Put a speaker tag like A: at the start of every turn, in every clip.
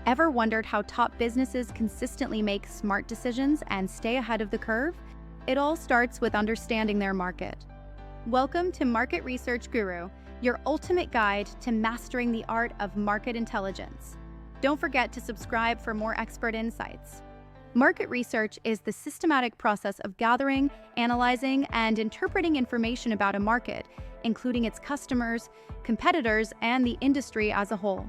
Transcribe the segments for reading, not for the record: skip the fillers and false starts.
A: Ever wondered how top businesses consistently make smart decisions and stay ahead of the curve? It all starts with understanding their market. Welcome to Market Research Guru, your ultimate guide to mastering the art of market intelligence. Don't forget to subscribe for more expert insights. Market research is the systematic process of gathering, analyzing, and interpreting information about a market, including its customers, competitors, and the industry as a whole.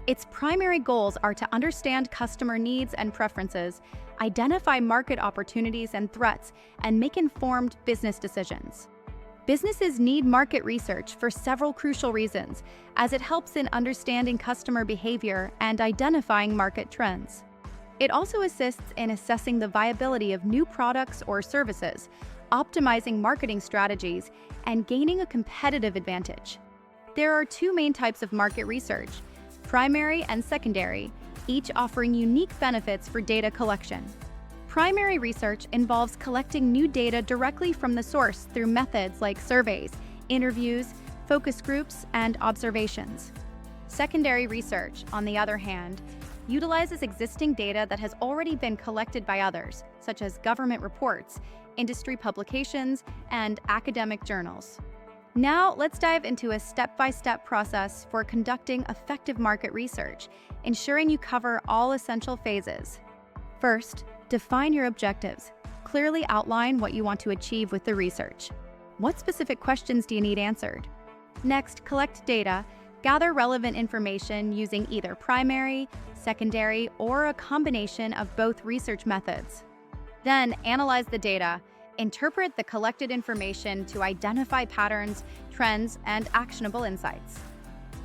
A: Its primary goals are to understand customer needs and preferences, identify market opportunities and threats, and make informed business decisions. Businesses need market research for several crucial reasons, as it helps in understanding customer behavior and identifying market trends. It also assists in assessing the viability of new products or services, optimizing marketing strategies, and gaining a competitive advantage. There are two main types of market research: primary and secondary, each offering unique benefits for data collection. Primary research involves collecting new data directly from the source through methods like surveys, interviews, focus groups, and observations. Secondary research, on the other hand, utilizes existing data that has already been collected by others, such as government reports, industry publications, and academic journals. Now, let's dive into a step-by-step process for conducting effective market research, ensuring you cover all essential phases. First, define your objectives. Clearly outline what you want to achieve with the research. What specific questions do you need answered? Next, collect data. Gather relevant information using either primary, secondary, or a combination of both research methods. Then, analyze the data. Interpret the collected information to identify patterns, trends, and actionable insights.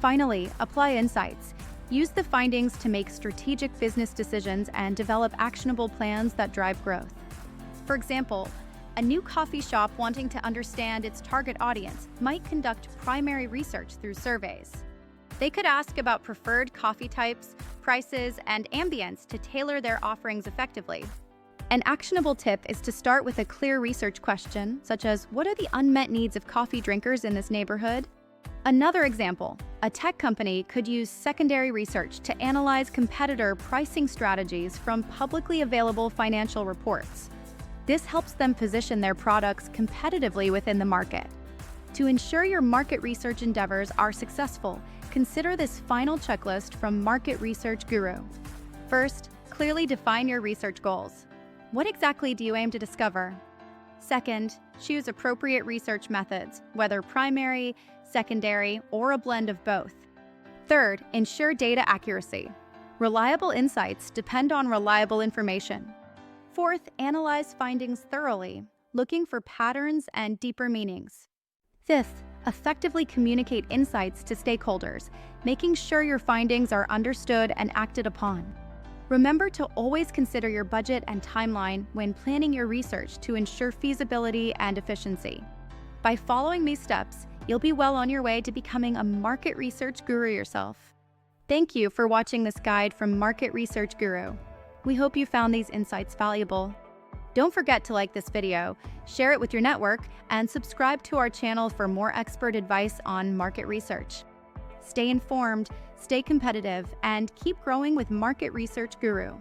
A: Finally, apply insights. Use the findings to make strategic business decisions and develop actionable plans that drive growth. For example, a new coffee shop wanting to understand its target audience might conduct primary research through surveys. They could ask about preferred coffee types, prices, and ambience to tailor their offerings effectively. An actionable tip is to start with a clear research question, such as, what are the unmet needs of coffee drinkers in this neighborhood? Another example, a tech company could use secondary research to analyze competitor pricing strategies from publicly available financial reports. This helps them position their products competitively within the market. To ensure your market research endeavors are successful, consider this final checklist from Market Research Guru. First, clearly define your research goals. What exactly do you aim to discover? Second, choose appropriate research methods, whether primary, secondary, or a blend of both. Third, ensure data accuracy. Reliable insights depend on reliable information. Fourth, analyze findings thoroughly, looking for patterns and deeper meanings. Fifth, effectively communicate insights to stakeholders, making sure your findings are understood and acted upon. Remember to always consider your budget and timeline when planning your research to ensure feasibility and efficiency. By following these steps, you'll be well on your way to becoming a market research guru yourself. Thank you for watching this guide from Market Research Guru. We hope you found these insights valuable. Don't forget to like this video, share it with your network, and subscribe to our channel for more expert advice on market research. Stay informed, stay competitive, and keep growing with Market Research Guru.